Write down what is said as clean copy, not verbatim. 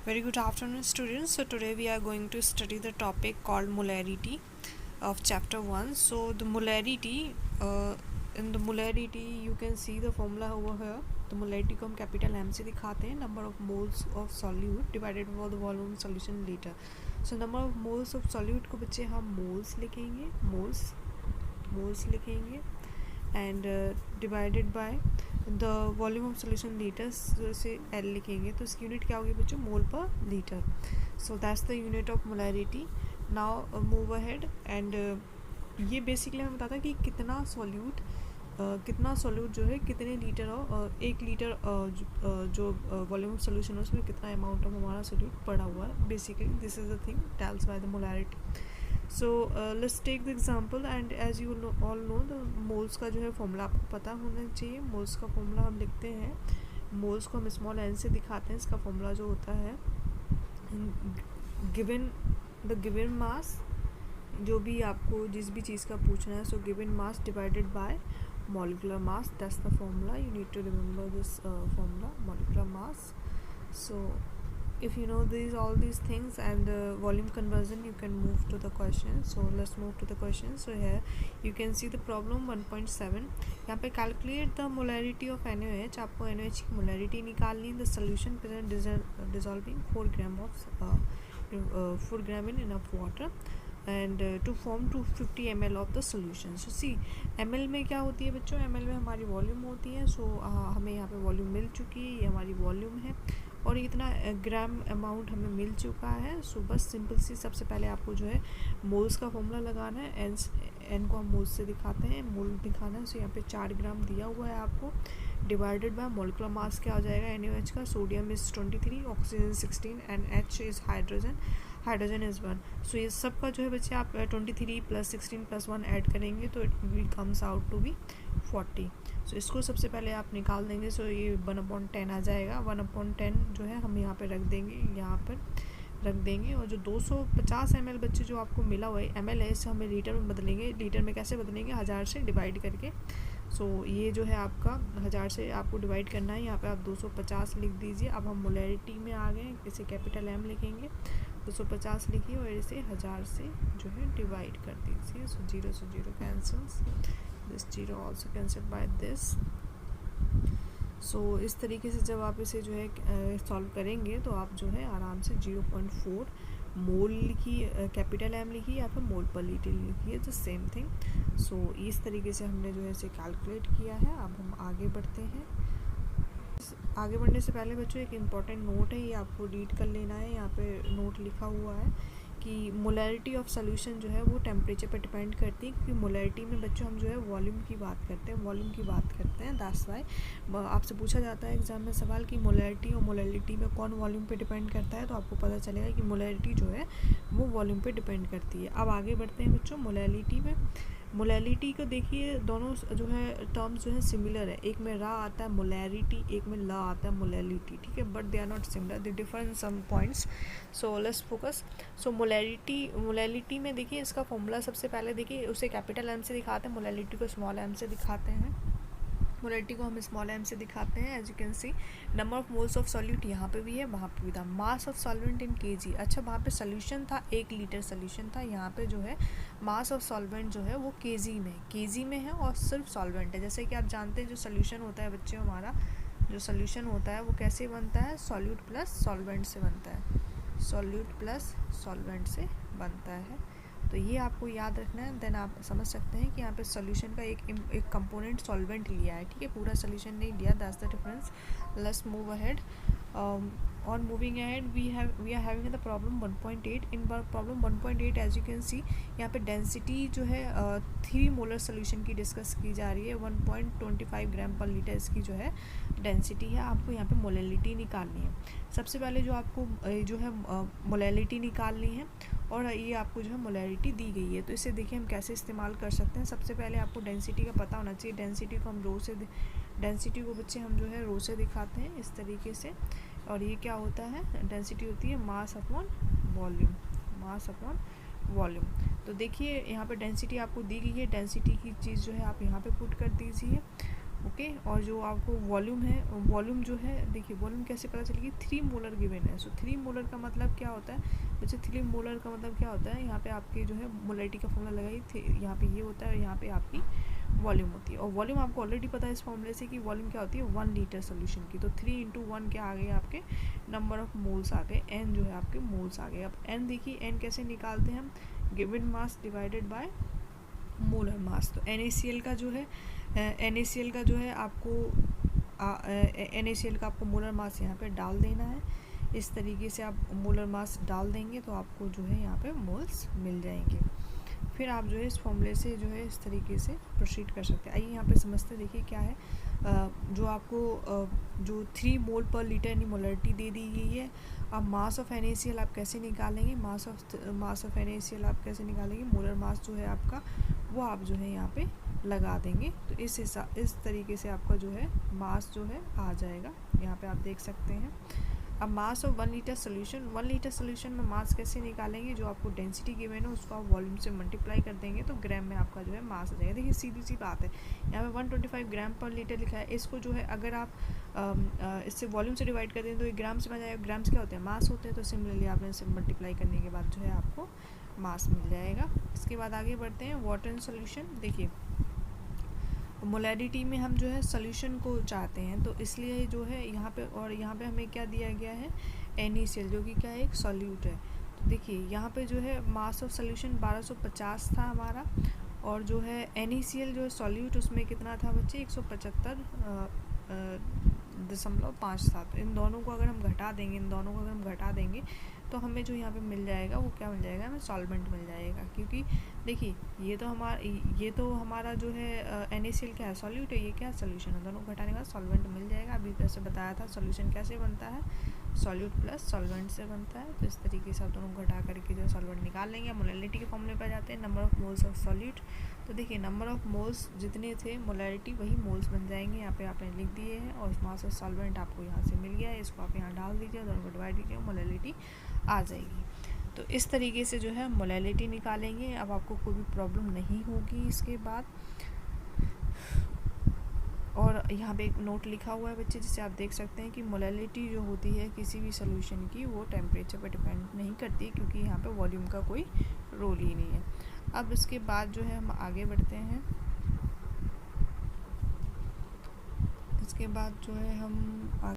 Very good afternoon, students. So today we are going to study the topic called molarity of chapter 1. So the molarity, in the molarity you can see the formula over here. The molarity को हम capital M से दिखाते हैं, number of moles of solute divided by the volume solution liter. So number of moles of solute को बच्चे हम moles लिखेंगे, moles लिखेंगे and divided by the volume of solution litres से एल लिखेंगे तो इसकी यूनिट क्या होगी बच्चों, मोल पर litre. So that's the unit of molarity. Now move ahead and ये बेसिकली हमें बताता है कि कितना सॉल्यूट जो है कितने लीटर और 1 लीटर जो वॉल्यूम ऑफ सोल्यूशन है उसमें कितना अमाउंट ऑफ हमारा सोल्यूट पड़ा हुआ है. Basically this is the thing tells by the molarity. So let's take the example and as you all know the moles का जो है फॉर्मूला आपको पता होना चाहिए. मोल्स का फॉर्मूला हम लिखते हैं, मोल्स को हम स्मॉल एन से दिखाते हैं. इसका फॉर्मूला जो होता है गिवन द गिवन मास, जो भी आपको जिस भी चीज़ का पूछना है, so given mass divided by molecular mass. That's the formula. You need to remember this formula, molecular mass. So if you know all these things and volume conversion, you can move to the question. So let's move to the question. So here you can see the problem 1.7. यहाँ पे calculate the molarity of NaOH. आपको NaOH की molarity निकालनी है. The solution present dissolving 4 gram in enough water and to form 250 ml of the solution. So see ml में क्या होती है बच्चों, ml में हमारी वॉल्यूम होती है. सो हमें यहाँ पे वॉल्यूम मिल चुकी है, ये हमारी वॉल्यूम है और इतना ग्राम अमाउंट हमें मिल चुका है. सो बस सिंपल सी सबसे पहले आपको जो है मोल्स का फॉर्मूला लगाना है. एन को हम मोल्स से दिखाते हैं, मोल दिखाना है. सो यहाँ पे 4 ग्राम दिया हुआ है आपको, डिवाइडेड बाय मोलिकुलर मास क्या हो जाएगा NaOH का. Sodium is 23, oxygen 16 and H is hydrogen is 1. सो ये सब का जो है बच्चे आप 23 + 16 + 1 ऐड करेंगे तो it will comes out to be 40. So इसको सबसे पहले आप निकाल देंगे. सो ये 1/10 आ जाएगा. 1/10 जो है हम यहाँ पे रख देंगे, यहाँ पर रख देंगे. और जो 250 ml बच्चे जो आपको मिला हुआ है, ml है, इसे हमें लीटर में बदलेंगे. लीटर में कैसे बदलेंगे, 1000 से डिवाइड करके. सो ये जो है आपका 1000 से आपको डिवाइड करना है. यहाँ पे आप 250 लिख दीजिए. अब हम मोलैरिटी में आ गए, इसे कैपिटल M लिखेंगे. 250 लिखिए और इसे 1000 से जो है डिवाइड कर दीजिए. सो 0 से 0 cancels, this 0 also cancel by this. So इस तरीके से जब आप इसे जो है सॉल्व करेंगे तो आप जो है आराम से 0.4 मोल लिखिए, कैपिटल M लिखिए या फिर मोल पर लीटर लिखिए, द सेम थिंग. सो इस तरीके से हमने जो है इसे कैलकुलेट किया है. अब हम आगे बढ़ते हैं. आगे बढ़ने से पहले बच्चों एक इम्पॉर्टेंट नोट है, ये आपको रीड कर लेना है. यहाँ पे नोट लिखा हुआ है कि मोलैरिटी ऑफ सोल्यूशन जो है वो टेम्परेचर पर डिपेंड करती है, क्योंकि मोलैरिटी में बच्चों हम जो है वॉल्यूम की बात करते हैं. दैट्स वाई आपसे पूछा जाता है एग्जाम में सवाल कि मोलैरिटी और मोलैलिटी में कौन वॉल्यूम पे डिपेंड करता है, तो आपको पता चलेगा कि मोलैरिटी जो है वो वॉल्यूम पे डिपेंड करती है. अब आगे बढ़ते हैं बच्चों मोलैलिटी में. मोलैलिटी को देखिए, दोनों जो है टर्म्स जो है सिमिलर है. एक में रा आता है मोलैरिटी, एक में ला आता है मोलैलिटी, ठीक है, but they are not similar, they differ in some points. So let's focus. So molality में देखिए इसका फॉर्मूला सबसे पहले देखिए, उसे कैपिटल M से दिखाते हैं, मोलैलिटी को स्मॉल m से दिखाते हैं. मोलैरिटी को हम स्मॉल m से दिखाते हैं. As you can see number of moles of solute यहाँ पे भी है, वहाँ पे भी था. Mass of solvent in kg. अच्छा, वहाँ पे सोल्यूशन था, 1 लीटर सोल्यूशन था. यहाँ पे जो है मास ऑफ सॉल्वेंट जो है वो kg में है और सिर्फ सॉल्वेंट है. जैसे कि आप जानते हैं जो सोल्यूशन होता है बच्चे, हमारा जो सोल्यूशन होता है वो कैसे बनता है, सॉल्यूट प्लस सॉल्वेंट से बनता है. सॉल्यूट प्लस सॉल्वेंट से बनता है. तो ये आपको याद रखना है. देन आप समझ सकते हैं कि यहाँ पे सॉल्यूशन का एक कंपोनेंट सॉल्वेंट लिया है, ठीक है, पूरा सॉल्यूशन नहीं लिया. That's the difference. Let's move ahead. on moving ahead we are having the problem 1.8. in problem 1.8 as you can see यहाँ पे डेंसिटी जो है 3 मोलर सोल्यूशन की डिस्कस की जा रही है. 1.25 ग्राम पर लीटर इसकी जो है डेंसिटी है. आपको यहाँ पे मोलैलिटी निकालनी है. सबसे पहले जो आपको जो है मोलैलिटी निकालनी है और ये आपको जो है मोलैरिटी दी गई है. तो इसे देखिए हम कैसे इस्तेमाल कर सकते हैं. सबसे पहले आपको डेंसिटी का पता होना चाहिए. डेंसिटी को हम डेंसिटी को बच्चे हम जो है रो से दिखाते हैं इस तरीके से. और ये क्या होता है, डेंसिटी होती है मास अपॉन वॉल्यूम. तो देखिए यहाँ पे डेंसिटी आपको दी गई है. डेंसिटी की चीज़ जो है आप यहाँ पे पुट कर दीजिए. ओके। और जो आपको वॉल्यूम है, वॉल्यूम जो है देखिए वॉल्यूम कैसे पता चलेगी, 3 मोलर गिवन है। सो 3 मोलर का मतलब क्या होता है बच्चे, 3 मोलर का मतलब क्या होता है, यहाँ पे आपके जो है मोलरिटी का फॉर्मूला लगाई, यहाँ पे ये होता है और यहाँ पे आपकी वॉल्यूम होती है। और वॉल्यूम आपको ऑलरेडी पता है इस फॉर्मूले से कि वॉल्यूम क्या होती है 1 लीटर सोल्यूशन की। तो 3 इंटू 1 क्या आ गए आपके नंबर ऑफ मोल्स आ गए, एन जो है आपके मोल्स आ गए। अब एन देखिए, एन कैसे निकालते हैं हम, given mass divided by molar mass. तो NaCl का जो है NaCl का जो है आपको NaCl का आपको मोलर मास यहाँ पे डाल देना है। इस तरीके से आप मोलर मास डाल देंगे तो आपको जो है यहाँ पे मोल्स मिल जाएंगे। फिर आप जो है इस फॉर्मूले से जो है इस तरीके से प्रोसीड कर सकते हैं। आइए यहाँ पे समझते देखिए क्या है। जो आपको जो 3 मोल पर लीटर यानी मोलरिटी दे दी गई है। अब मास ऑफ NaCl आप कैसे निकालेंगे, मास ऑफ NaCl आप कैसे निकालेंगे, मोलर मास जो है आपका वो आप जो है यहाँ पे लगा देंगे। तो इस तरीके से आपका जो है मास जो है आ जाएगा, यहाँ पे आप देख सकते हैं। अब mass of 1 litre solution, 1 litre solution में मास कैसे निकालेंगे, जो आपको डेंसिटी गिवन है उसको आप वॉल्यूम से मल्टीप्लाई कर देंगे तो ग्राम में आपका जो है मास आ जाएगा। देखिए सीधी सी बात है, यहाँ पे 125 ग्राम पर लीटर लिखा है। इसको जो है अगर आप इससे वॉल्यूम से डिवाइड कर दें तो ये ग्राम से बन जाएगा। ग्राम्स क्या होते हैं, मास होते हैं। तो सिमिलरली आपने इसे मल्टीप्लाई करने के बाद जो है आपको मास मिल जाएगा। इसके बाद आगे बढ़ते हैं वाटर इन सोल्यूशन। देखिए मोलैरिटी में हम जो है सोल्यूशन को चाहते हैं, तो इसलिए जो है यहाँ पे, और यहाँ पे हमें क्या दिया गया है NaCl, जो कि क्या है एक सॉल्यूट है। तो देखिए यहाँ पे जो है मास ऑफ सोल्यूशन 1250 था हमारा, और जो है NaCl जो है सॉल्यूट उसमें कितना था बच्चे 175.5 था। तो इन दोनों को अगर हम घटा देंगे, तो हमें जो यहाँ पे मिल जाएगा वो क्या मिल जाएगा, हमें सॉल्वेंट मिल जाएगा। क्योंकि देखिए ये तो हमारा जो है NaCl क्या है, सॉल्यूट है, ये क्या है सोल्यूशन है। दोनों को घटाने के बाद सॉल्वेंट मिल जाएगा। अभी जैसे बताया था सोल्यूशन कैसे बनता है, सॉल्यूट प्लस सॉल्वेंट से बनता है। तो इस तरीके से आप दोनों को घटा करके जो है सॉल्वेंट निकाल लेंगे। मोलैरिटी के फॉर्मूले पर जाते हैं, number of moles of solute. तो देखिए नंबर ऑफ मोल्स जितने थे मोलैरिटी वही मोल्स बन जाएंगे, यहाँ पे आपने लिख दिए हैं। और मास ऑफ सॉल्वेंट आपको यहाँ से मिल गया है, इसको आप यहाँ डाल दीजिए, दोनों को डिवाइड कीजिए, मोलैरिटी आ जाएगी। तो इस तरीके से जो है मोलैरिटी निकालेंगे। अब आपको कोई भी प्रॉब्लम नहीं होगी इसके बाद। और यहाँ पे एक नोट लिखा हुआ है बच्चे, जिसे आप देख सकते हैं कि मोलैरिटी जो होती है किसी भी सोल्यूशन की वो टेम्परेचर पर डिपेंड नहीं करती, क्योंकि यहाँ पे वॉल्यूम का कोई रोल ही नहीं है। अब इसके बाद जो है हम आगे बढ़ते हैं। इसके बाद जो है हम